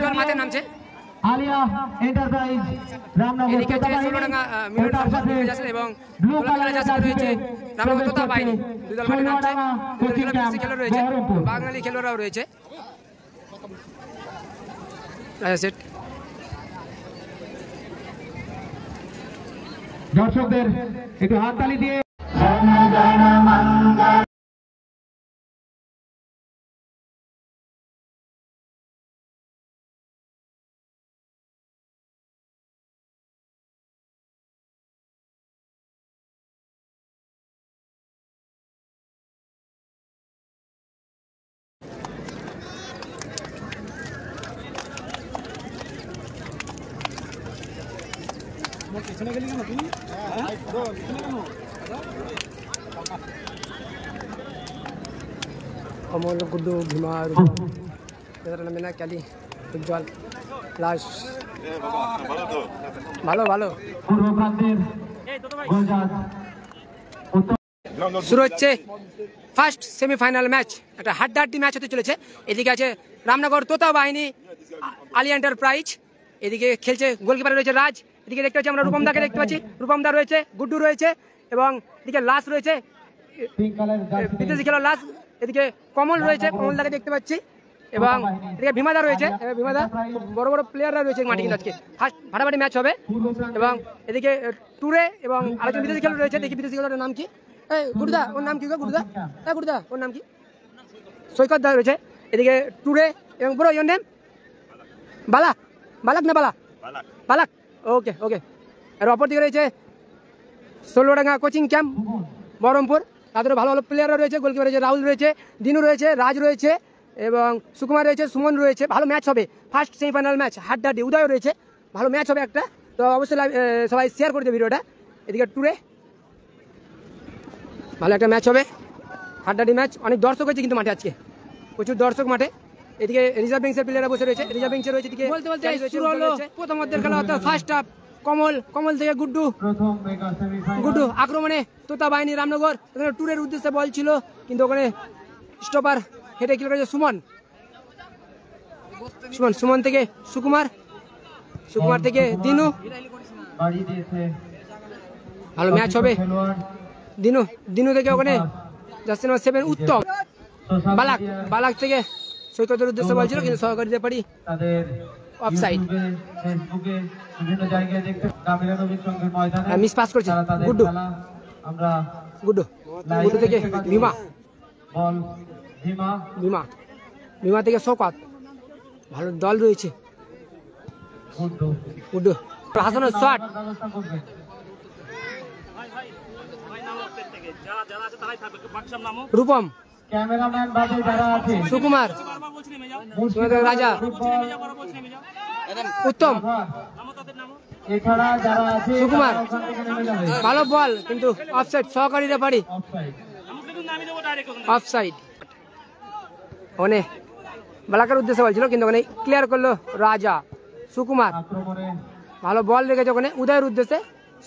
দল মাঠে নামছে। আলিয়া এন্টারপ্রাইজ রামনগর এদিকে আছে ষোলডাঙ্গা মিলন সংঘ যাচ্ছে এবং গোলাপি যাচ্ছে রয়েছে রামনগর তোতা বাহিনী। দুই দল মাঠে নামছে, খেলোয়াড় রয়েছে, বাঙালি খেলোয়াড়রাও রয়েছে। সেট দর্শকদের একটু হাততালি দিয়ে অমল, গুড্ডু, ভীমা, মেনা, ক্যালি, উজ্জ্বল, লাশ। ভালো ভালো শুরু হচ্ছে ফার্স্ট সেমিফাইনাল ম্যাচ। একটা হাড্ডাহাড্ডি ম্যাচ হতে চলেছে। এদিকে আছে রামনগর তোতা বাহিনী, আলিয়া এন্টারপ্রাইজ। এদিকে খেলছে, গোলকিপার রয়েছে রাজ। এদিকে দেখতে পাচ্ছি আমরা রূপমদাকে দেখতে পাচ্ছি, রূপমদা রয়েছে, গুড্ডু রয়েছে এবং এদিকে লাশ রয়েছে, বিদেশি খেলোয়াড় লাশ। এদিকে কমল রয়েছে, কমলদাকে দেখতে পাচ্ছি এবং এদিকে ভীমাদা রয়েছে, ভীমাদা। বড় বড় প্লেয়াররা রয়েছে মাঠে, কিন্তু আজকে ফার্স্ট ফাটাফাটি ম্যাচ হবে। এবং এদিকে টুরে এবং আরেকজন বিদেশি খেলোয়াড় রয়েছে। দেখি বিদেশি খেলোয়াড়ের নাম কি? গুরুদা, ওর নাম কি গো? গুরুদা, গুরুদা, ওর নাম কি? সৈকত দা রয়েছে। এদিকে টুরে এবং বড় ইয়োর নেম বালাক, বালাক না বালা? বালাক। ওকে ওকে। আর অপরদিকে রয়েছে ষোলডাঙ্গা কোচিং ক্যাম্প বহরমপুর। তাদের ভালো ভালো প্লেয়াররা রয়েছে। গোলকিপার রয়েছে রাহুল রয়েছে, দিনু রয়েছে, রাজ রয়েছে এবং সুকুমার রয়েছে, সুমন রয়েছে। ভালো ম্যাচ হবে, ফার্স্ট সেমিফাইনাল ম্যাচ, হাড্ডাহাড্ডি। উদয় রয়েছে, ভালো ম্যাচ হবে একটা। তো অবশ্যই সবাই শেয়ার করে দেবে ভিডিওটা। এদিকে টুরে ভালো একটা ম্যাচ হবে, হাড্ডাহাড্ডি ম্যাচ। অনেক দর্শক হয়েছে কিন্তু মাঠে আজকে, প্রচুর দর্শক মাঠে। এদিকে রিজার্ভ বেঞ্চের প্লেয়াররা বসে রয়েছে, রিজার্ভ বেঞ্চে রয়েছে। এদিকে বলতে বলতে শুরু হলো প্রথম অর্ধের খেলা, অর্থাৎ ফার্স্ট হাফ। কমল, কমল থেকে গুড্ডু, গুড্ডু আক্রমণে তোতা বাহিনী রামনগর। ওখানে টুরের উদ্দেশ্যে বল ছিল, কিন্তু ওখানে স্টপার হেঁটে কিল করেছে সুমন। সুমন, সুমন থেকে সুকুমার, সুকুমার থেকে দিনু। ভালো ম্যাচ হবে। দিনু, দিনু থেকে ওখানে যাচ্ছে নাম্বার 7 উত্তম। বালাক, বালাক থেকে সৈকতের উদ্দেশ্যে বলছিল, কিন্তু সহকারীতে পারি অফসাইড। মিস পাস করছে গুড্ডু, গুড্ডু, গুড্ডু থেকে ভীমা, ভীমা, ভীমা থেকে শওকত। ভালো দল রয়েছে। গুড্ডু, হাসানের শট। রূপম, সুকুমার, রাজা, উত্তম, সুকুমার। ভালো বল, কিন্তু অফসাইড। সহকারী রেফারি অফসাইড। ওখানে বালাকার উদ্দেশ্যে বলছিল, কিন্তু ওখানে ক্লিয়ার করলো রাজা। সুকুমার ভালো বল রেখেছে ওখানে উদয়ের উদ্দেশ্যে,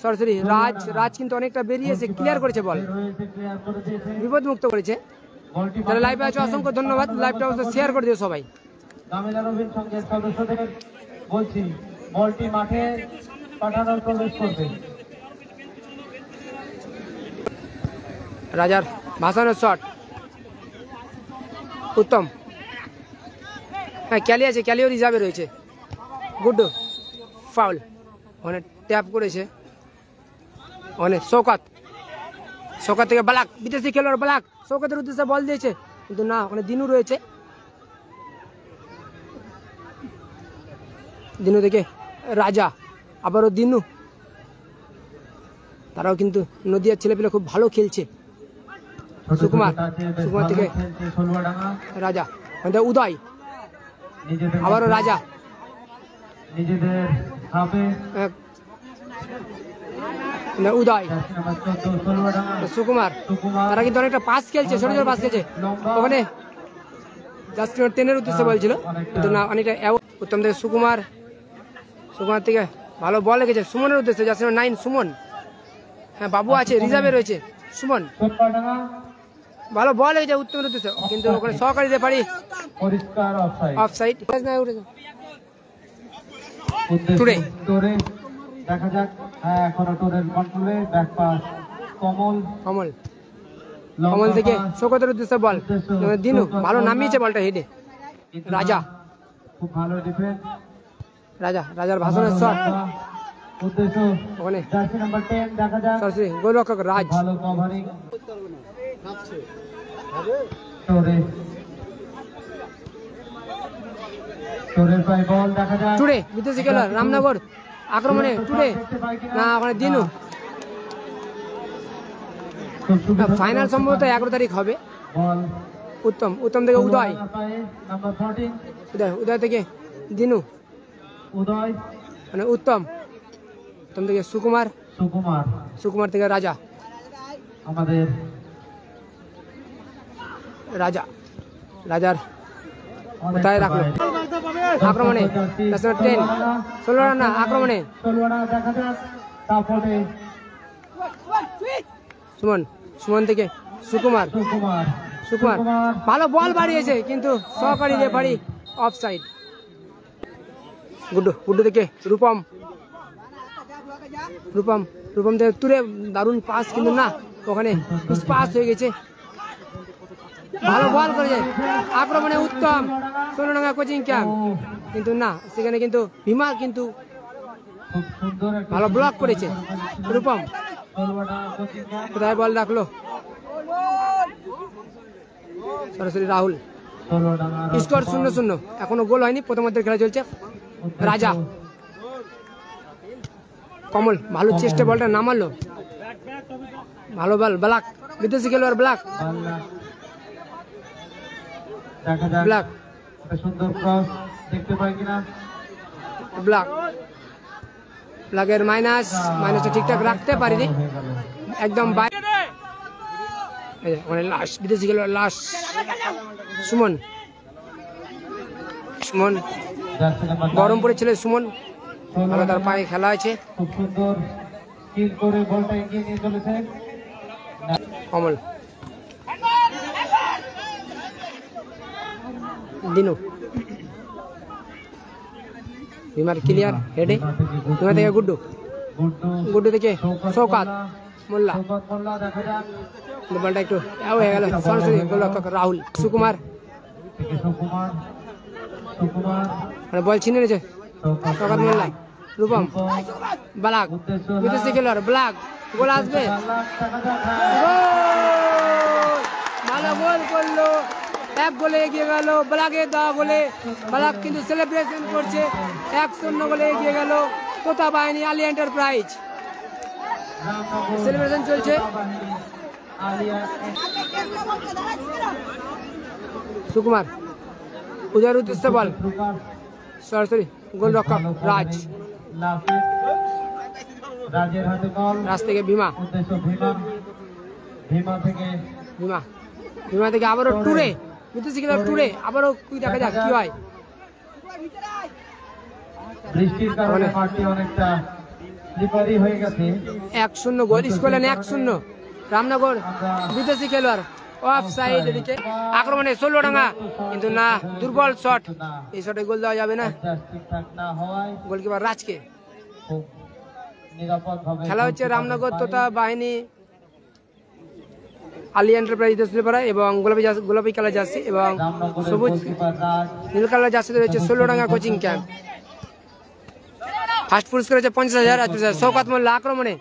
সরাসরি রাজ। রাজ কিন্তু অনেকটা বেরিয়েছে, ক্লিয়ার করেছে বল, বিপদ মুক্ত করেছে। যারা লাইভে আছে অসংখ্য ধন্যবাদ। লাইভটা অবশ্যই শেয়ার করে দিও সবাই। রাজার ভাসানের শট, উত্তম। হ্যাঁ, ক্যালি আছে, ক্যালিও রিজার্ভে রয়েছে। গুড্ডু, ফাউল। ওখানে ট্যাপ করেছে ওখানে শওকত। শওকত থেকে বালাক, বিদেশি খেলোয়াড় বালাক শওকতের উদ্দেশ্যে বল দিয়েছে, কিন্তু না, ওখানে দিনু রয়েছে। দিনু থেকে রাজা, আবারও দিনু। তারাও কিন্তু নদিয়ার ছেলেপেলে খুব ভালো খেলছে। সুকুমার, সুকুমার থেকে রাজা, উদয়, আবারও রাজা, উদয়, সুকুমার। তারা কিন্তু অনেকটা পাস খেলছে, ছোট ছোট পাস খেলছে। ওখানে জাস্ট 10-এর উদ্দেশ্যে বলছিল, কিন্তু না, অনেকটা। উত্তম থেকে সুকুমার, সুকুমার থেকে ভালো বল লেগেছে সুমনের উদ্দেশ্যে, জাস্ট 9 সুমন। হ্যাঁ, বাবু আছে, রিজার্ভে রয়েছে সুমন। ভালো বল হয়েছে উত্তম উদ্দেশ্য, কিন্তু ওখানে সহকারী রেফারি পরিষ্কার অফসাইড। অফসাইড। টুরে টুরে দেখা যাক। হ্যাঁ, এখনো টুরের কন্ট্রোলে। ব্যাক পাস কমল। কমল কমল থেকে শোকতের উদ্দেশ্যে বল। দিনু ভালো নামিয়েছে বলটা হেডে। রাজা খুব ভালো ডিফেন্স। রাজা রাজার ভাষণের শট উদ্দেশ্য ওখানে জার্সি নাম্বার 10 দেখা যাক। সরাসরি গোলরক্ষক রাজ। ভালো কভারিং। টুরে টুরের পাই বল দেখা যাক। টুরে বিদেশি খেলোয়াড় রামনগর আক্রমণে। টুরে না ওখানে দিনু। ফাইনাল সম্ভবত 11 তারিখ হবে। বল উত্তম উত্তম থেকে উদয়। নাম্বার 14 উদয় উদয় থেকে দিনু। উদয় মানে উত্তম উত্তম থেকে সুকুমার। সুকুমার সুকুমার থেকে রাজা। আমাদের রাজা রাজার কোথায় রাখলো আক্রমণে। 10 16 রানা আক্রমণে। 16 রানা দেখা যাক। তারপরে সুমন সুমন থেকে সুকুমার। সুকুমার সুকুমার ভালো বল বাড়িয়েছে, কিন্তু সহকারী রেফারি অফসাইড। গুড্ডু গুড্ডু থেকে রূপম। রূপম রূপম থেকে তুলে দারুণ পাস, কিন্তু না ওখানে পাস হয়ে গেছে। ভালো বল করেছে আক্রমণে উত্তম। 16 রানা কোচিং ক্যাম্প, কিন্তু না সেখানে কিন্তু ভীমা কিন্তু খুব সুন্দর একটা ভালো ব্লক করেছে। Rupam 16 Rana coaching camp. কোথায় বল রাখলো সরাসরি রাহুল। 16 রানা স্কোর 0-0, এখনো গোল হয়নি। প্রথমার্ধের খেলা চলছে। রাজা কমল ভালো চেষ্টা, বলটা নামালো। ভালো বল ব্ল্যাক বিদেশি খেলোয়াড় ব্ল্যাক। দেখা যাক ব্ল্যাক একটা সুন্দর ক্রস দেখতে পাই কিনা। ব্ল্যাক ব্ল্যাকের মাইনাসটা ঠিকঠাক রাখতে পারিনি, একদম বাইরে। লাশ বিদেশি খেলোয়াড় লাশ। সুমন সুমন জার্সি নাম্বার বহরমপুরের ছেলে সুমন, ভালো তার পায়ে খেলা আছে। খুব সুন্দর কিল করে বলটা এগিয়ে নিয়ে চলেছে। কমল দিনু বিমার ক্লিয়ার হেডে। বিমা থেকে গুড্ডু। গুড্ডু থেকে শওকাত মোল্লা। মোল্লা দেখা যাক। বলটা একটু হয়ে গেল। সরাসরি গোলরক্ষক রাহুল। সুকুমার সুকুমার সুকুমার মানে বল ছিনে নিয়েছে শওকাত মোল্লা। রূপম ব্ল্যাক বিদেশি খেলোয়াড় ব্ল্যাক। গোল আসবে। ভালো গোল করলো, 1 গোলে এগিয়ে গেল ব্ল্যাকের দেওয়া গোলে। ব্ল্যাক কিন্তু সেলিব্রেশন করছে। 1-0 গোলে এগিয়ে গেল তোতা বাহিনী আলী এন্টারপ্রাইজ। সেলিব্রেশন চলছে। সুকুমার উদয়ের উদ্দেশ্যে বল সরাসরি গোলরক্ষক রাজ। রাজের হাতে বল। রাজ থেকে ভীমা। উদ্দেশ্য ভীমা। ভীমা থেকে ভীমা ভীমা থেকে আবারও টুরে বিদেশি খেলোয়াড় টুরে। আবারও কি দেখা যাক কি হয়। বৃষ্টির কারণে মাঠটি অনেকটা স্লিপারি হয়ে গেছে। 1-0 গোল স্কোরলাইন 1-0 রামনগর বিদেশি খেলোয়াড় অফসাইড। এদিকে আক্রমণে 16 রানা, কিন্তু না দুর্বল শট। এই শটে গোল দেওয়া যাবে না। ঠিকঠাক না হওয়ায় গোলকিপার রাজকে। খুব নিরাপদভাবে খেলা হচ্ছে রামনগর তোতা বাহিনী আলী এন্টারপ্রাইজ স্লিপারা এবং গোলাপি কালার জার্সি এবং সবুজ নীল কালার জার্সিতে রয়েছে 16 রানা কোচিং ক্যাম্প। ফার্স্ট পুরস্কার হচ্ছে 50,000। শওকাত মোল্লা আক্রমণে।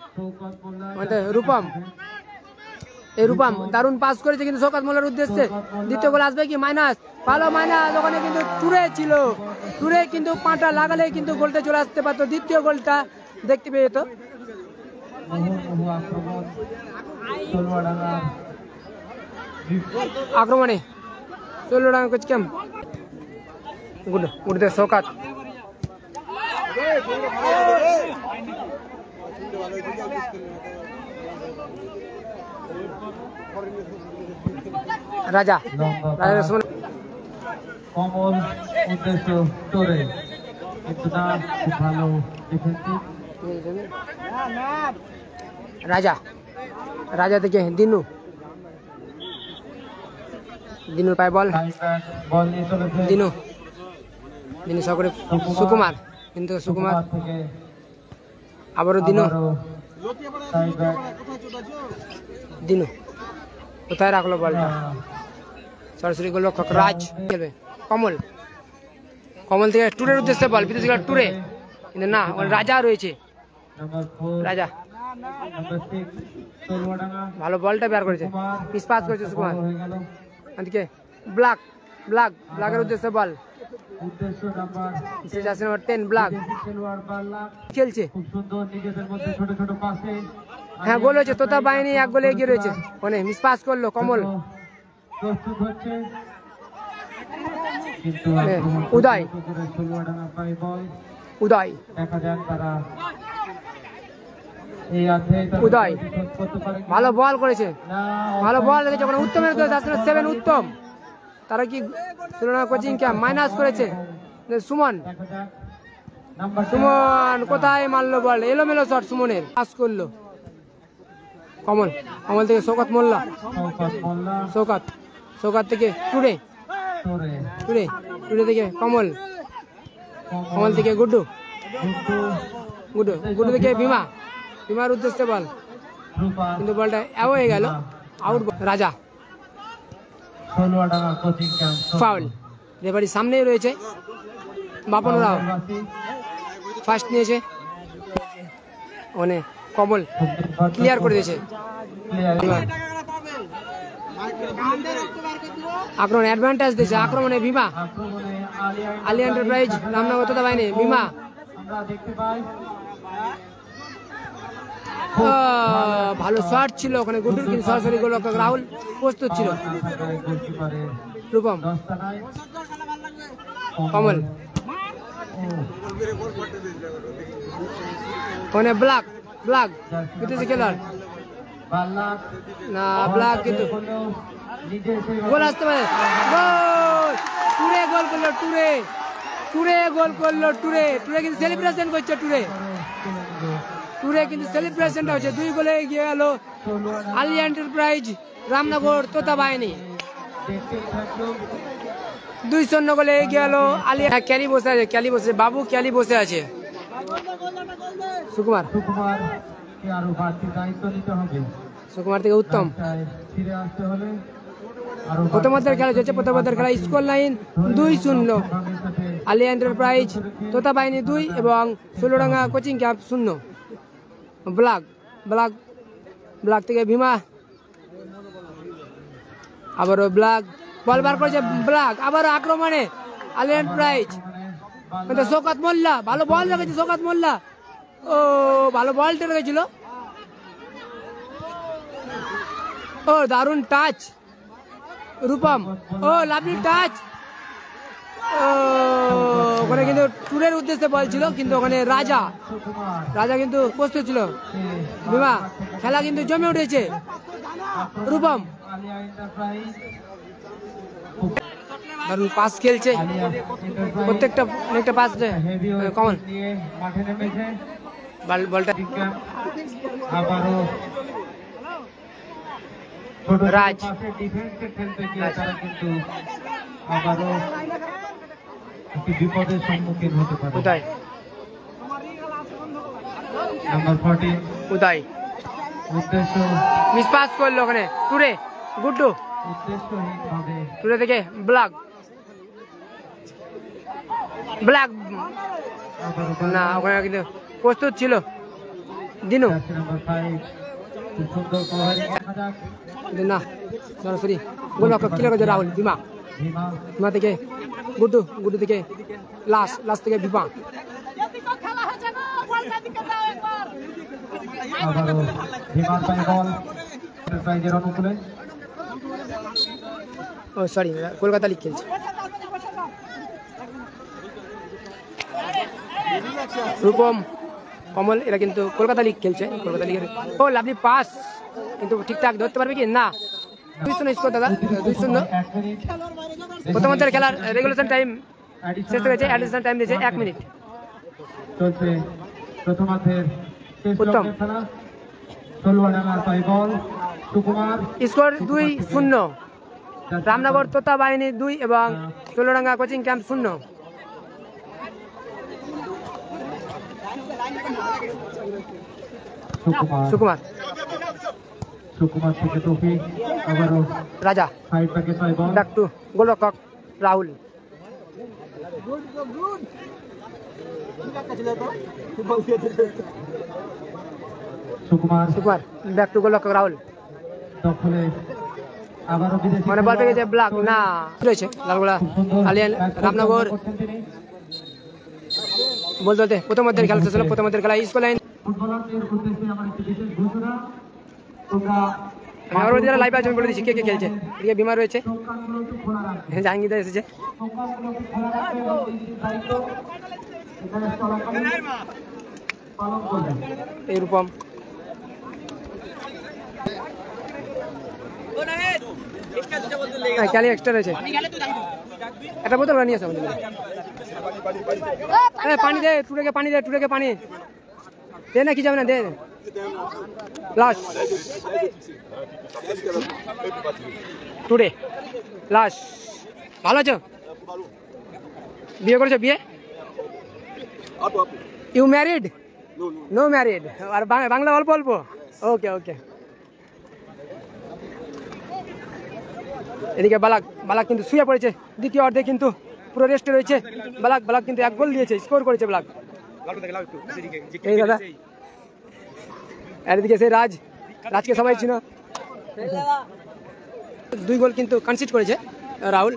রূপম এই রূপম দারুণ পাস করেছে, কিন্তু শওকাত মোল্লার উদ্দেশ্যে দ্বিতীয় গোল আসবে কি। মাইনাস ভালো মাইনাস। ওখানে কিন্তু টুরে ছিল। টুরে কিন্তু পাটা লাগালে কিন্তু গোলটা চলে আসতে পারতো। দ্বিতীয় গোলটা দেখতে পেয়ে যেত। আক্রমণে 16 Rana coach camp. Good Shaukat রাজা কমল উদ্দেশ্য তোরে, কিন্তু না খুব ভালো ডিফেন্সিভ। রাজা রাজা থেকে দিনু। দিনুর পায়ে বল, সাইড ব্যাক বল নিয়ে চলেছে দিনু দিনু সকলে সুকুমার, কিন্তু সুকুমার থেকে আবারও দিনু, সাইড ব্যাক দিনু কোথায় রাখলো বলটা, সরাসরি গোলরক্ষক রাজ খেলবে, কমল, কমল থেকে ট্যুরের উদ্দেশ্যে বল, বিদেশি ট্যুরে, কিন্তু না ওখানে রাজা রয়েছে, নাম্বার 4 রাজা নাম্বার 6 তলুয়াডাঙ্গা ভালো বলটা বের করেছে, মিসপাস করেছে সুকুমার, হয়ে গেল এদিকে ব্ল্যাক ব্ল্যাক ব্ল্যাকের উদ্দেশ্যে বল, উদ্দেশ্য নাম্বার জার্সি নাম্বার 10 ব্ল্যাক খেলোয়াড় বাল্লা খেলছে, খুব সুন্দর নিজেদের মধ্যে ছোট ছোট পাসে হ্যাঁ গোল হয়েছে, তোতা বাহিনী এক গোলে এগিয়ে রয়েছে, ওখানে মিসপাস করলো কমল, প্রস্তুত হচ্ছে কিন্তু উদয় তলুয়াডাঙ্গা পায় বল, উদয় দেখা যাক তারা এই অধ্যায়ে উদয় করতে পারে ভালো বল করেছে, না ভালো বল রেখেছে, ওখানে উত্তমের গোল, জার্সি নাম্বার 7 উত্তম, তারা কি শ্রীলঙ্কা কোচিং ক্যাম্প মাইনাস করেছে, সুমন দেখা যাক নাম্বার সুমন কোথায় মারলো বল, এলোমেলো শট সুমনের, পাস করলো কমল, কমল থেকে শওকত মোল্লা, শওকত মোল্লা শওকত, শওকত থেকে টুডে, তোরে টুডে টুডে থেকে কমল, কমল থেকে গুড্ডু, গুড্ডু গুড্ডু থেকে ভীমা, ভীমার উদ্দেশ্যে বল, রূপা কিন্তু বলটা অ্যাও হয়ে গেল, আউট, রাজা তলুয়াডাঙ্গা কোচিং ক্যাম্প ফাউল, রেফারি সামনেই রয়েছে, বাপন রাও ফার্স্ট নিয়েছে, ওখানে কমল ক্লিয়ার করে দিয়েছে, আক্রমণ অ্যাডভান্টেজ দিয়েছে, আক্রমণে ভীমা, আলী এন্টারপ্রাইজ রামনগর তোতা বাহিনী, ভীমা আমরা দেখতে পাই ভালো শট ছিল ওখানে গুড্ডুর, কিন্তু সরাসরি গোলরক্ষক রাহুল প্রস্তুত ছিল, গোলকিপারের রূপম, দস্তানায় কমল, ওখানে ব্ল্যাক ব্ল্যাক বিদেশি খেলোয়াড়, বাল্লা না ব্ল্যাক কিন্তু নিজে এসে গোল আসতে পারে, গোল, টুরে গোল করলো, টুরে টুরে গোল করলো, টুরে টুরে কিন্তু সেলিব্রেশন করছে, টুরে টুরে কিন্তু সেলিব্রেশনটা হচ্ছে, 2 গোলে এগিয়ে গেল আলী এন্টারপ্রাইজ রামনগর তোতা বাহিনী, দেখতে থাকলো 2-0 গোলে এগিয়ে গেল আলী, ক্যালি বসে আছে, ক্যালি বসে, বাবু ক্যালি বসে আছে, সুকুমার, সুকুমার কে আরো বাড়তি দায়িত্ব নিতে হবে, সুকুমার থেকে উত্তম, ফিরে আসতে হলে আরো প্রথমার্ধের খেলা চলছে, প্রথমার্ধের খেলা স্কোর লাইন 2-0, আলী এন্টারপ্রাইজ তোতা বাহিনী 2 এবং Sholodanga coaching camp 0, black black black থেকে ভীমা, আবারও ব্ল্যাক বল বার করেছে, ব্ল্যাক আবারও আক্রমণে আলী এন্টারপ্রাইজ, শওকত মোল্লা ভালো বল রেখেছে, শওকত মোল্লা ও ভালো বলটা রেখেছিল, ও দারুণ টাচ রূপম, ও লাভলি টাচ, ওখানে কিন্তু টুরের উদ্দেশ্যে বল ছিল, কিন্তু ওখানে রাজা রাজা কিন্তু প্রস্তুত ছিল, ভীমা খেলা কিন্তু জমে উঠেছে, রূপম দারুণ পাস খেলছে, প্রত্যেকটা অনেকটা পাস কমন, মাঠে নেমেছে বলটা আবারও রাজ ডিফেন্সে খেলতে গিয়ে তারা কিন্তু আবারও একটি বিপদের সম্মুখীন হতে পারে, উদয়, নাম্বার 14 উদয় উদ্দেশ্য মিসপাস করলো ওখানে টুরে, গুড্ডু উদ্দেশ্যহীনভাবে টুরে থেকে ব্ল্যাক ব্ল্যাক আবারও না ওখানে কিন্তু প্রস্তুত ছিল দিনু, নাম্বার 5 খুব সুন্দর প্রহারী দেখা যাক কিন্তু না সরাসরি গোলরক্ষক ক্লিয়ার করেছে রাহুল, ভীমা ভীমা ভীমা থেকে গুড্ডু, গুড্ডু থেকে লাস্ট থেকে ভীমা, আবারও ভীমার পায়ে বল এন্টারপ্রাইজের অনুকূলে, ও সরি কলকাতা লিগ খেলছে, রূপম কমল এরা কিন্তু কলকাতা লিগ খেলছে, কলকাতা লিগের, ও লাভলি পাস কিন্তু ঠিকঠাক ধরতে পারবে কি না, 2-0 স্কোর দাদা, 2-0, 1 মিনিট প্রথমার্ধের খেলার রেগুলেশন টাইম শেষ হয়েছে, অ্যাডিশনাল টাইম দিয়েছে 1 মিনিট, চলছে প্রথমার্ধের শেষ উত্তম। লগ্নের খেলা, তলুয়াডাঙ্গার পায়ে বল সুকুমার স্কোর 2-0, রামনগর তোতা বাহিনী 2 এবং ষোলডাঙ্গা কোচিং ক্যাম্প 0। সুকুমার থেকে ট্রফি আবারও রাজা সাইড ব্যাকে 6 বল ব্যাক টু গোলরক্ষক রাহুল। সুকুমার ব্যাক টু গোলরক্ষক রাহুল। দখলে আবারও বিদেশি মানে বল পেয়ে ব্লক না রয়েছে লালগোলা আলিয়ান রামনগর বলতে প্রথমার্ধের খেলা ছিল। প্রথমার্ধের খেলা স্কোর লাইন ফুটবলারদের উদ্দেশ্যে আমার একটি বিশেষ ঘোষণা। তোমরা আমি যারা লাইভ আছেন বলে দিচ্ছি কে কে খেলছে। এদিকে বিমা রয়েছে, দোকানগুলো একটু খোলা রাখবে, জাহাঙ্গীরদা এসেছে, দোকানগুলো একটু খোলা রাখবে এবং এই দায়িত্ব এখানে চলাকালীন পালন করবে। এরকম ক্যালি এক্সট্রা রয়েছে। একটা বোতল নিয়ে আসো পানি দে, টুরেকে পানি দে, টুরেকে পানি দে না, কি যাবে না দে। Last today last. ভালো আছো? বিয়ে করেছো? বিয়ে ইউ ম্যারিড? No married. আর বাংলা অল্প অল্প? ওকে ওকে। এদিকে বালাক কিন্তু শুয়ে পড়েছে দ্বিতীয় অর্ধে, কিন্তু পুরো রেস্টে রয়েছে বালাক কিন্তু 1 গোল দিয়েছে, স্কোর করেছে বালাক। এই দাদা, আর এদিকে সেই রাজকে সবাই ছিল। 2 গোল কিন্তু কনসিড করেছে রাহুল।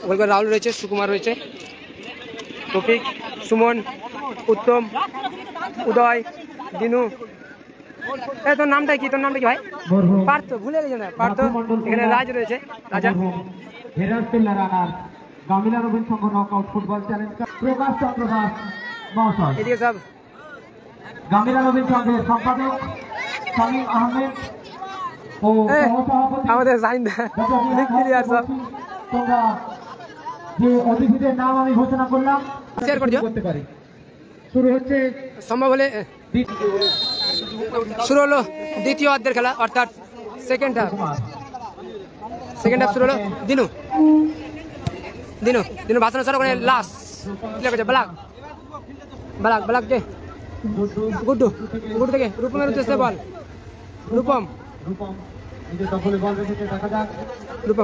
গোল করে রাহুল রয়েছে, সুকুমার রয়েছে, টপিক, সুমন, উত্তম, উদয়, দিনু। তোর নামটা কি? তোর নামটা কি ভাই? পার্থ, ভুলে গেছে না পার্থ। এখানে রাজ রয়েছে, রাজা। গামিলা রবিন সংঘ নকআউট ফুটবল চ্যালেঞ্জ প্রকাশ চন্দ্র দাস মহাশয়। এদিকে সব গামিলা রবিন সংঘের সম্পাদক শামীম আহমেদ ও সহসভাপতি আমাদের সাইন্দা লিগ প্লেয়ার সব। তোমরা যে অতিথিদের নাম আমি ঘোষণা করলাম শেয়ার করতে পারি। শুরু হচ্ছে সম্ভব হলে শুরু হলো দ্বিতীয় অর্ধের খেলা, অর্থাৎ সেকেন্ড হাফ শুরু হলো। দিনু ভাষণ সর করে লাস্ট বালাক দে গুড্ডু থেকে রূপমের উদ্দেশ্যে বল। রূপম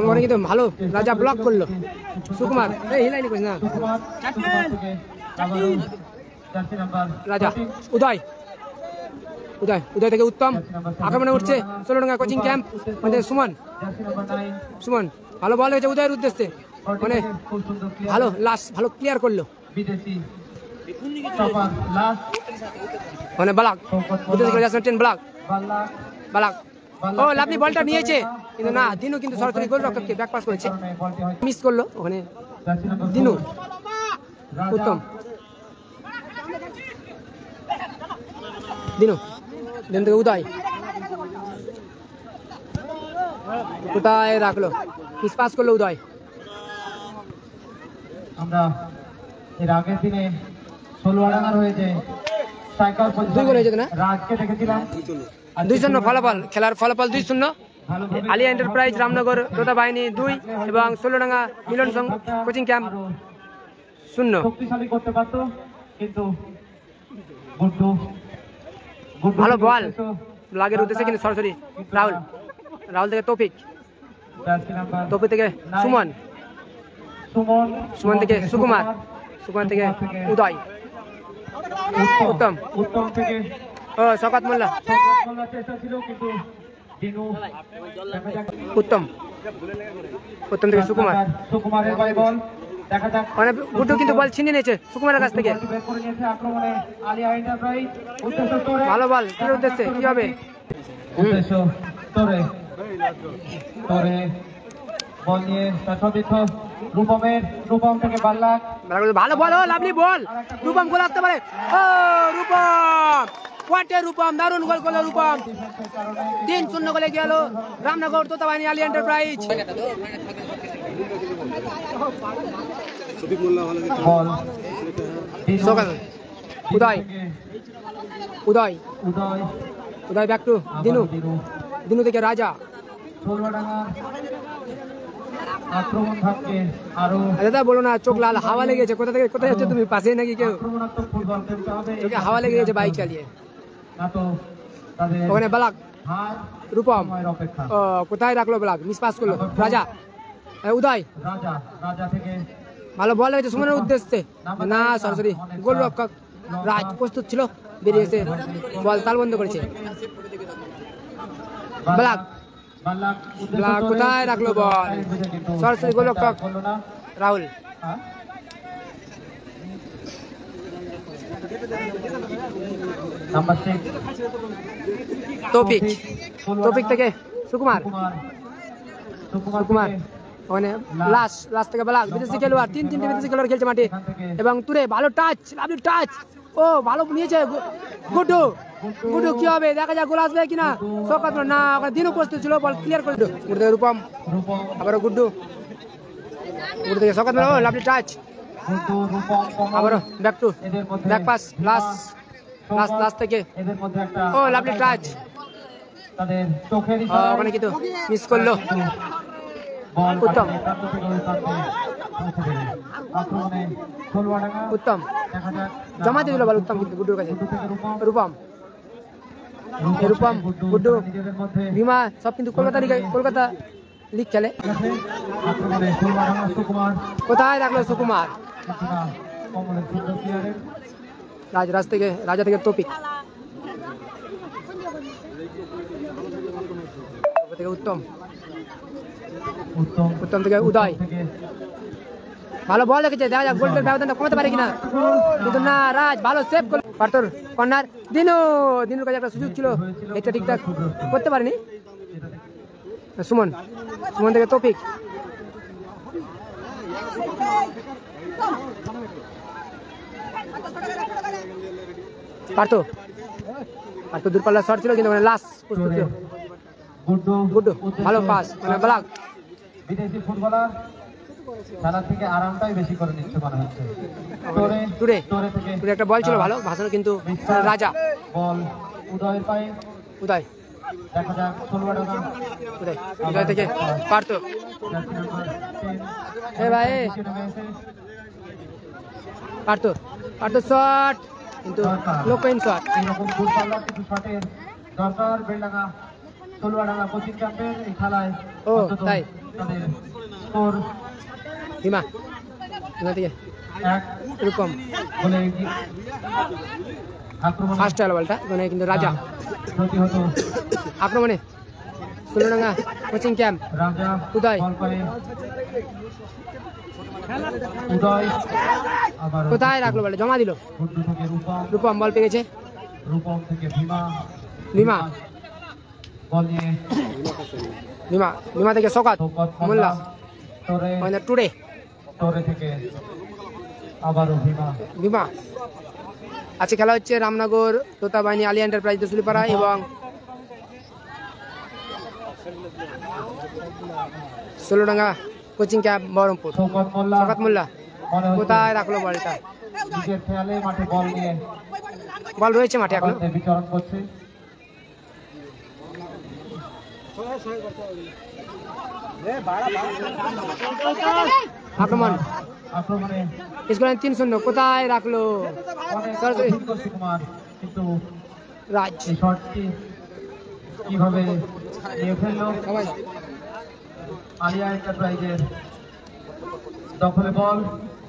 ওখানে কিন্তু ভালো রাজা ব্লক করলো। সুকুমার হিলাইনি করিস না। রাজা উদয় থেকে উত্তম আক্রমণে উঠছে ষোলডাঙ্গা কোচিং ক্যাম্প। সুমন ভালো বল হয়েছে উদয়ের উদ্দেশ্যে, মানে ভালো লাস্ট ভালো ক্লিয়ার করলো। মানে বালাক বালাক ও লাভলি বলটা নিয়েছে, কিন্তু না দিনু কিন্তু সরাসরি গোল রক্ষককে ব্যাক পাস করেছে, মিস করলো ওখানে দিনু। উত্তম দিনু থেকে উদয় কোথায় রাখলো, মিস পাস করলো উদয়। আমরা এর আগের দিনে ষোলডাঙ্গার হয়েছে সাইকেল 2 গোল হয়েছে না, রাজকে দেখেছিলাম 2-0 ফলাফল। খেলার ফলাফল 2-0। আলিয়া এন্টারপ্রাইজ রামনগর তোতা বাহিনী 2 এবং ষোলডাঙ্গা মিলন কোচিং ক্যাম্প 0। শক্তিশালী করতে পারতো, কিন্তু ভালো বল লাগের উদ্দেশ্যে, কিন্তু সরাসরি রাহুল থেকে তৌফিক থেকে সুমন থেকে সুকুমার থেকে উদয়, উত্তম থেকে শওকত মোল্লা, চেষ্টা ছিল কিন্তু উত্তম থেকে সুকুমারের বল দেখা যাক। মানে গুড্ডু কিন্তু বল ছিনিয়ে নিয়েছে সুকুমারের কাছ থেকে। ভালো বল কি উদ্দেশ্যে, কি হবে রূপম থেকে বাল্লাক, ভালো বল, লাভলি বল, রূপম গোল আসতে পারে। ও রূপম, কোয়াটে রূপম, দারুণ গোল করলো রূপম। 3-0 গোলে গেল রামনগর তোতা বাহিনী Alia enterprise. Uday back to Dinu থেকে রাজা, আক্রমণ ভাগকে আরো দাদা বলো না, চোখ লাল, হাওয়া লেগেছে। কোথা থেকে কোথায় যাচ্ছ তুমি? পাশে নাকি কেউ? আক্রমণাত্মক ফুটবল খেলতে হবে। চোখে হাওয়া লেগে গেছে বাইক চালিয়ে। না তো তাদের ওখানে বালাক, হার রূপম, সময়ের অপেক্ষা। কোথায় রাখলো বালাক? মিস পাস করলো। রাজা, উদয়, রাজা থেকে ভালো বল হয়েছে সুমনের উদ্দেশ্যে, না সরাসরি গোলরক্ষক রাজ প্রস্তুত ছিল, বেরিয়েছে, বল তাল বন্ধ করেছে। ব্লাক, ব্লাক কোথায় রাখলো বল? সরাসরি গোলরক্ষক রাহুল। নাম্বার 6 তৌফিক, তৌফিক থেকে সুকুমার, সুকুমার ওখানে লাস্ট থেকে ব্লাক। বিদেশি খেলোয়াড়, তিনটে বিদেশি খেলোয়াড় খেলছে মাঠে। এবং তুরে ভালো টাচ, লাভলি টাচ, ও ভালো নিয়েছে গুড্ডু। গুড্ডু কি হবে দেখা যাক, গোল আসবে কিনা। শওকত না, ওখানে দিনও প্রস্তুত ছিল, বল ক্লিয়ার করে দিল। গুড্ডু থেকে রূপম, আবারও গুড্ডু, গুড্ডু থেকে শওকত, ও লাভলি টাচ, আবারও back to back pass, last থেকে ও লাভলি টাচ, তাদের চোখের ওখানে কিন্তু মিস করলো। উত্তম, উত্তম জমা দিয়ে দিল বল, উত্তম কিন্তু গুড্ডুর কাছে। রূপম, রূপম, গুড্ডু, ভীমা সব কিন্তু কলকাতা লিগ খেলে। কোথায় রাখলো সুকুমার? রাজা থেকে তৌফিক, উত্তম, উত্তম থেকে উদয়, ভালো বল রেখেছে, দেখা যাক গোলের ব্যবধানটা কমাতে পারে কিনা। কিন্তু না, রাজ ভালো সেভ করলো। পার্থর কর্নার, দিনুর কাছে একটা সুযোগ ছিল, এটা ঠিকঠাক করতে পারেনি। সুমন থেকে তৌফিক, পার্থ দূরপাল্লা শট ছিল, কিন্তু লাস্ট গুড্ডু ভালো পাস, ব্লাক। বিদেশি ফুটবলার খেলা থেকে আরামটাই বেশি করে নিচ্ছে মনে হচ্ছে। টুরে একটা বল ছিল ভালো ভাষণ, কিন্তু রাজা বল উদয়ের পায়ে, উদয়, দেখা যাক উদয় থেকে পার্থ, ভাই পার্থ শট, কিন্তু লোকইন শট। এরকম ফুটবলার কিছু শটের দরকার বেলডাঙ্গা তলুয়াডাঙ্গা কোচিং ক্যাম্পের এই খেলায়। ও তাই, তাদের স্কোর হিমা থেকে এরকম বলে আক্রমণ ফার্স্ট হলো বলটা, মানে কিন্তু রাজা ক্ষতি হতো। আক্রমণে তলুয়াডাঙ্গা কোচিং ক্যাম্প, রাজা উদয়, বল করে উদয়, আবার কোথায় রাখলো বলে জমা দিল। গুড্ডু থেকে রূপম বল পেয়েছে, রূপম থেকে ভীমা বল নিয়ে ভীমা থেকে শওকত মোল্লা, তোরে টুরে থেকে আবারও ভীমা। আজকে খেলা হচ্ছে রামনগর তোতা বাহিনী আলী এন্টারপ্রাইজ দশুলিপাড়া এবং ষোলডাঙ্গা কোচিং ক্যাম্প বহরমপুর। শওকত মোল্লা কোথায় রাখলো বলটা? নিজের খেয়ালে মাঠে বল নিয়ে, বল রয়েছে মাঠে এখনো, বিচরণ করছে। আক্রমণে স্কোর 3-0, কোথায় রাখলো? কিন্তু রাজ এই শটটি কিভাবে নিয়ে ফেললো আলিয়া এন্টারপ্রাইজের দখলে বল।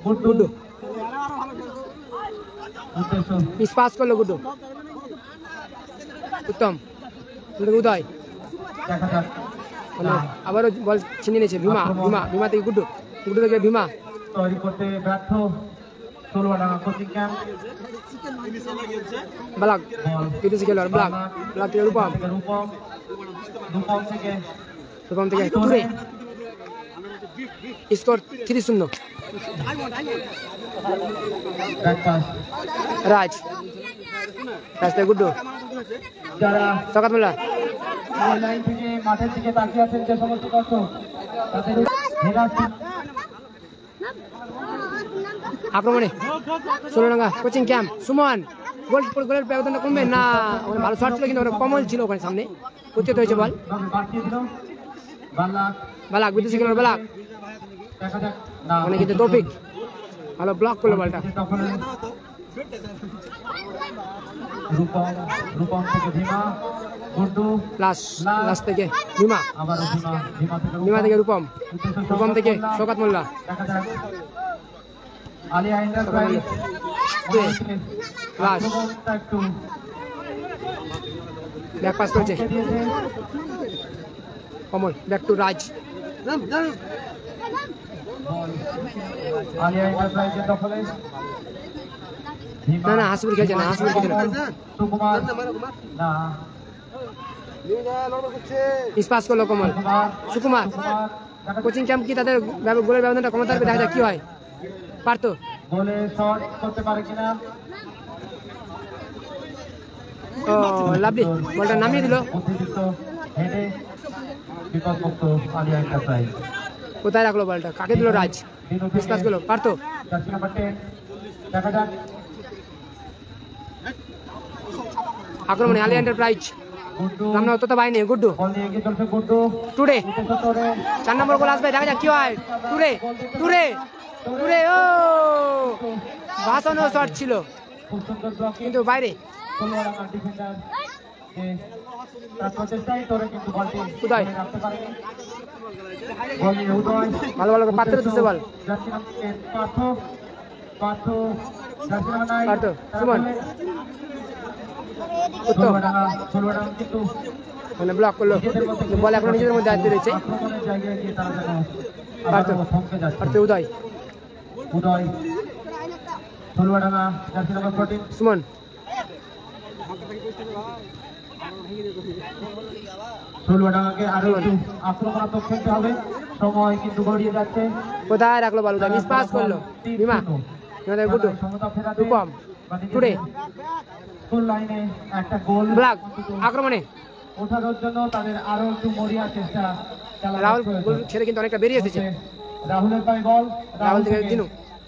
গুড্ডু মিস পাস করলো, গুড্ডু, উত্তম, উদয়, দেখা যাক আবারও বল ছিনিয়ে নিয়েছে ভীমা থেকে গুড্ডু থেকে ভীমা তৈরি করতে ব্যর্থ তলুয়াডাঙ্গা কোচিং ক্যাম্প। ব্লাক বিদেশি খেলোয়াড়, ব্লাক থেকে রূপম থেকে টুরে, স্কোর 3-0। রাজ থেকে গুড্ডু, শওকত মোল্লা লাইন থেকে মাঠের দিকে তাকিয়ে আছেন যে সমস্ত দর্শক, তাদের আক্রমণে ষোলডাঙ্গা কোচিং ক্যাম্প, সুমন গোলের ব্যবধানটা কমবে না, ভালো শট ছিল কিন্তু কমল ছিল ওখানে সামনে, প্রত্যেক হয়েছে বল। বালাক বিদেশি খেলোয়াড়, বালাক দেখা যাক না মানে কিন্তু তৌফিক ভালো ব্লক করলো বলটা। রূপম থেকে ভীমা, গুড্ডু লাস্ট থেকে ভীমা, আবার ভীমা থেকে রূপম, রূপম থেকে শওকত মোল্লা। দেখা যাক আলিয়া এন্টারপ্রাইজ লাস্ট একটু ব্যাক পাস করেছে কমল, ব্যাক টু রাজ। আলিয়া এন্টারপ্রাইজের দখলে না না হাসিবুল খেলছে না, হাসিবুল খেলছে সুকুমার না পাস করলো কমল। সুকুমার কোচিং ক্যাম্প কি তাদের গোলের ব্যবধানটা কমাতে পারবে? দেখা যাক কি হয়। পারতো গোলে শট করতে পারে কিনা। ও লাভলি, বলটা নামিয়ে দিল। অতিরিক্ত হেডে বিপদমুক্ত আলিয়া এন্টারপ্রাইজ। কোথায় রাখলো বলটা? কাকে দিল? রাজ। পাস করলো, পারতো। দেখা যাক আক্রমণে আলিয়া এন্টারপ্রাইজ, রামনগর তোতা বাহিনী। গুড্ডু টুডে 4 নম্বর গোল আসবে, দেখা যাক কি হয়। টুডে টুডে টুডে ও ভাসানো শট ছিল কিন্তু বাইরে। উদয় ভালো ভালো পাত্র দিচ্ছে বল। পার্থ সুমন মানে ব্লক করলো, বল এখন নিজেদের মধ্যে আয়ত্তে রয়েছে। পার্থ উদয় সুমন ষোলডাঙ্গাকে আরো একটু আক্রমণাত্মক খেলতে হবে, সময় কিন্তু গড়িয়ে যাচ্ছে। কোথায় রাখলো বল? মিস পাস করলো বিমা, গুড্ডু রূপম টুডে স্কুল লাইনে একটা গোল ব্লক। আক্রমণে ওঠানোর জন্য তাদের আরো একটু মরিয়া চেষ্টা রাহুল গোল ছেড়ে কিন্তু অনেকটা বেরিয়ে এসেছে। রাহুলের পায়ে বল, রাহুল থেকে দিনু,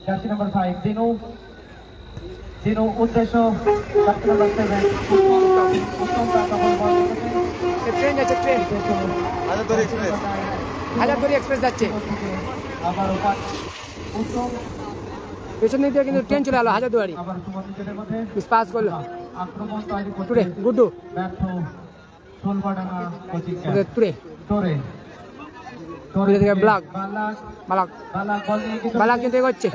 জার্সি নাম্বার 5 দিনু উদ্দেশ্য জার্সি নাম্বার 7 ট্রেন যাচ্ছে, ট্রেন হাজারদুয়ারি এক্সপ্রেস যাচ্ছে। পেছন দিক দিয়ে কিন্তু ট্রেন চলে এলো হাজারদুয়ারি। মিস পাস করলো টুডে গুড্ডু টুডে থেকে ব্লক বালাক, বালাক কিন্তু এগোচ্ছে।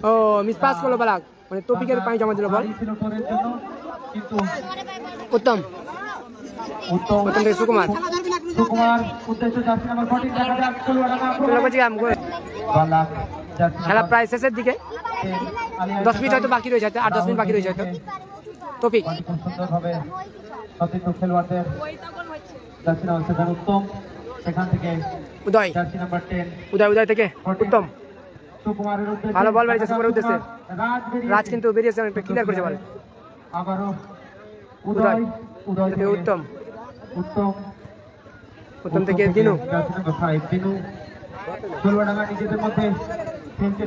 ও মিস পাস করলো বালাক, মানে তৌফিকের পায়ে জমা দিল বল। উত্তম থেকে সুকুমার খেলা প্রায় শেষের দিকে, 10 মিনিট হয়তো বাকি রয়েছে, 8-10 মিনিট বাকি রয়েছে হয়তো। তৌফিক উত্তম, সেখান থেকে উদয়, উদয় থেকে উত্তম ভালো বল বেরিয়েছে সুপারের উদ্দেশ্যে। রাজ কিন্তু বেরিয়েছে, অনেকটা ক্লিয়ার করেছে বল। আবারও উদয় থেকে উত্তম, উত্তম থেকে দিনু।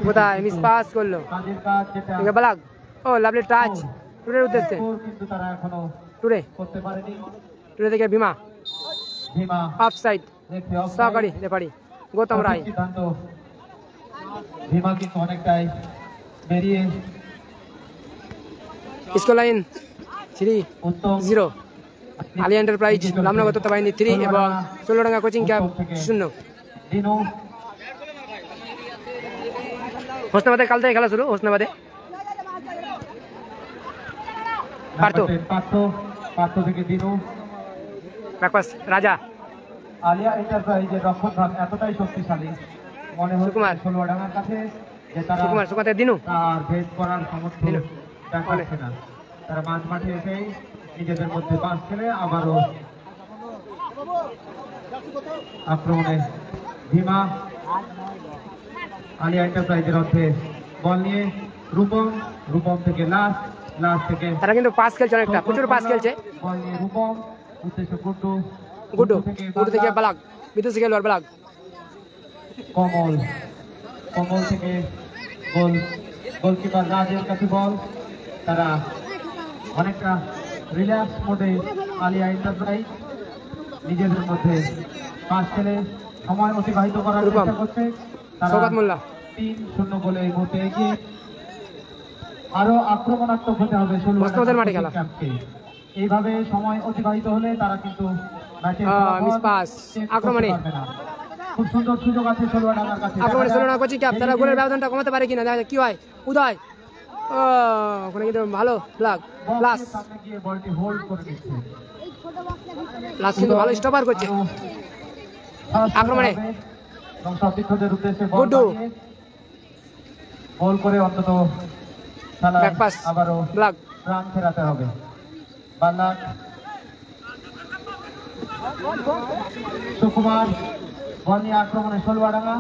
কোথায় মিস পাস করলো বালাক। ও লাভলি টাচ টুডের উদ্দেশ্যে, টুডে টুডে থেকে ভীমা অফ সাইড, সহকারী রেফারি গৌতম রায়। ভীমা কিন্তু অনেকটাই বেরিয়ে score line 3-0 Aliya enterprise Ramnagar তোতা বাহিনী 3 এবং ষোলডাঙ্গা কোচিং ক্যাম্প 0। হোসনাবাদে কাল থেকে খেলা শুরু। হোসনাবাদে পার্থ থেকে দিনু, রাজা। আলিয়া এন্টারপ্রাইজের রক্ষণভাগ এতটাই শক্তিশালী মনে হয় ষোলডাঙ্গার কাছে যে তারা সুকুমার দিনু তার ভেদ করার সামর্থ্য দেখাচ্ছে না। তারা মাঝ মাঠে এসেই নিজেদের মধ্যে পাস খেলে আবারও আক্রমণে ভীমা আলিয়া এন্টারপ্রাইজের অর্থে বল নিয়ে রূপম থেকে লাস্ট থেকে তারা কিন্তু পাস খেলছে, অনেকটা প্রচুর পাস খেলছে। বল নিয়ে রূপম, উদ্দেশ্য গুড্ডু থেকে বালাক, বিদ্যুৎ থেকে লোয়ার বালাক। কমল থেকে গোলকিপার রাজের কাছে বল। তারা অনেকটা রিল্যাক্স মোডে আলিয়া এন্টারপ্রাইজ নিজেদের মধ্যে পাস খেলে সময় অতিবাহিত করার চেষ্টা করছে। সৌগত মোল্লা 3-0 গোলে এই মুহূর্তে এগিয়ে। আরো আক্রমণাত্মক হতে হবে মস্তদের মাঠে খেলা। এইভাবে সময় অতিবাহিত হলে তারা কিন্তু ম্যাচের মিস পাস আক্রমণে খুব সুন্দর সুযোগ আছে ষোলোয়াডাঙ্গার কাছে। আক্রমণে ষোলোনা কোচিং ক্যাপ, তারা গোলের ব্যবধানটা কমাতে পারে কিনা, দেখা যাক কি হয়। উদয় ওখানে কিন্তু ভালো ব্লক, প্লাস সামনে গিয়ে বলটি হোল্ড করে নিচ্ছে। প্লাস কিন্তু ভালো স্টপার করছে আক্রমণে। এবং সতীর্থদের উদ্দেশ্যে গুড্ডু বল করে অন্তত ব্যাক পাস আবারও ব্লক রান ফেরাতে হবে। বাল্লাক সুকুমার বল নিয়ে আক্রমণে ষোলোয়াডাঙ্গা,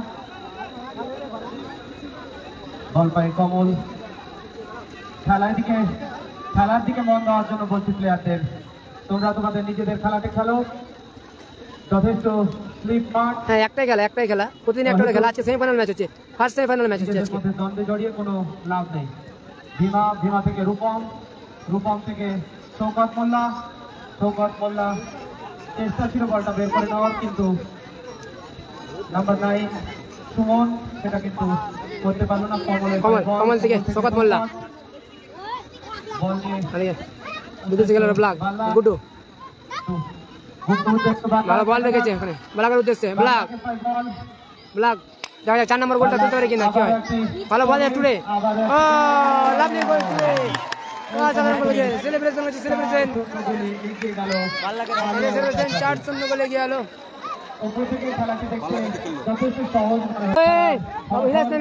বল পায় কমল। খেলার দিকে মন দেওয়ার জন্য বলছি প্লেয়ারদের, তোমরা তোমাদের নিজেদের খেলাতে খেলো। যথেষ্ট স্লিপ মাঠ, হ্যাঁ একটাই খেলা প্রতিদিন একটা খেলা আছে। সেমিফাইনাল ম্যাচ হচ্ছে, ফার্স্ট সেমিফাইনাল ম্যাচ হচ্ছে আজকে। দ্বন্দ্বে জড়িয়ে কোনো লাভ নেই। ভীমা থেকে রূপম থেকে সৌগত মোল্লা চেষ্টা ছিল বলটা বের করে নেওয়ার, কিন্তু নাম্বার 9 সুমন সেটা কিন্তু করতে পারলো না। কমল থেকে সৌগত মোল্লা বল নিয়ে বিদেশে গেল ব্লক। গুড্ডু ভালো বল রেখেছে ওখানে ব্লকের উদ্দেশ্যে। ব্লক দেখা যাক 4 নম্বর গোলটা তুলতে পারে কিনা, কি হয়। ভালো বল টুডে, ও লাভলি গোল টুডে, সেলিব্রেশন হচ্ছে, সেলিব্রেশন 4-0 গোলে গিয়ে গেল।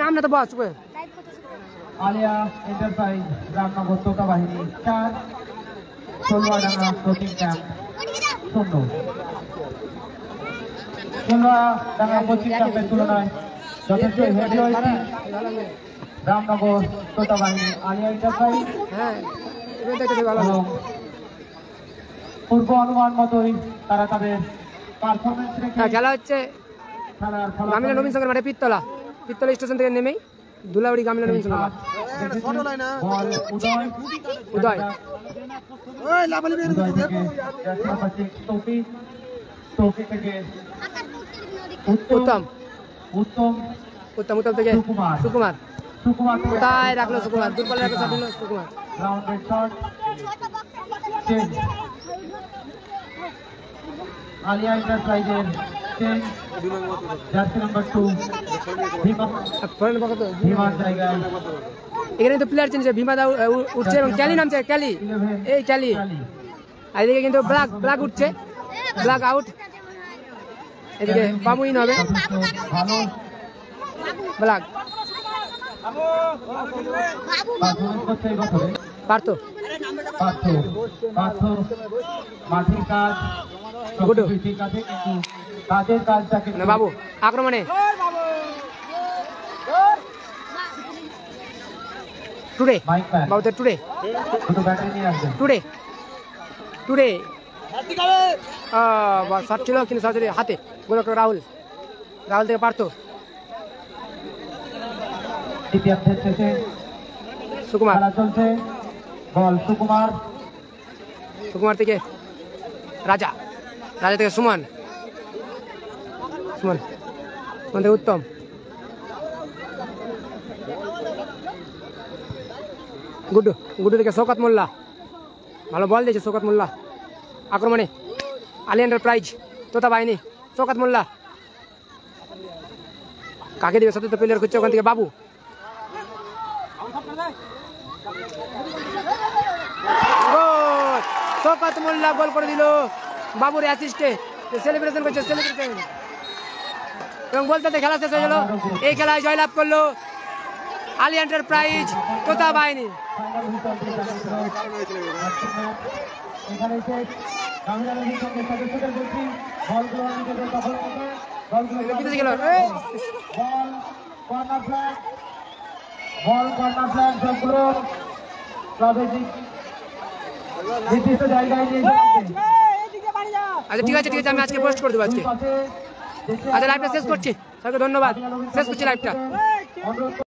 নাম না তো বস আলিয়া এন্টারপ্রাইজ রামনগর তোতা বাহিনী 4, ষোলোয়াডাঙ্গা কোচিং ক্যাম্প 0। ষোলোয়াডাঙ্গা কোচিং ক্যাম্পের তুলনায় যথেষ্ট হেভি হয়েছে রামনগর তোতা বাহিনী। আলিয়া এন্টারপ্রাইজ পূর্ব অনুমান মতোই তারা তাদের পারফরমেন্স রেখে খেলা হচ্ছে গ্রামীণ নবীন সংঘের মাঠে পিত্তলা স্টেশন থেকে নেমেই ধুলাউড়ি গ্রামীণ নবীন সংঘ মাঠ। উদয় উত্তম থেকে সুকুমার কোথায় রাখলো সুকুমার, দুর্বল রাখলো সুকুমার। আলিয়া এন্টারপ্রাইজের জার্সি নাম্বার 2 ভীমার জায়গায় এখানে তো প্লেয়ার চেঞ্জ, ভীমা দা উঠছে এবং ক্যালি নামছে, ক্যালি এই ক্যালি। আর এদিকে কিন্তু ব্ল্যাক উঠছে, ব্ল্যাক আউট। এদিকে বাবু ইন হবে, ব্ল্যাক পার্থ মাঠের কাজ ঠিক আছে, কিন্তু কাজের কাজটাকে বাবু আক্রমণে টুডে বাবুদের টুডে শট ছিল কিন্তু সরাসরি হাতে গোল। রাহুল থেকে পার্থ, সুকুমার চলছে বল সুকুমার থেকে রাজা থেকে সুমন থেকে উত্তম, গুড্ডু থেকে শওকত মোল্লা, ভালো বল দিয়েছে শওকত মোল্লা। আক্রমণে আলিয়া এন্টারপ্রাইজ তোতা বাহিনী, শওকত মোল্লা কাকে দিবে, সতীর্থ প্লেয়ার খুঁজছে ওখান থেকে বাবু। শওকত মোল্লা গোল করে দিল বাবুর অ্যাসিস্টে। সেলিব্রেশন করছে এবং বলতে খেলা শেষ হয়ে গেল। এই খেলায় জয়লাভ করলো আলিয়া এন্টারপ্রাইজ তোতা বাহিনী। আচ্ছা ঠিক আছে আমি আজকে পোস্ট করে দেবো আজকে। আচ্ছা লাইভটা শেষ করছি, সবাইকে ধন্যবাদ, শেষ করছি লাইভটা।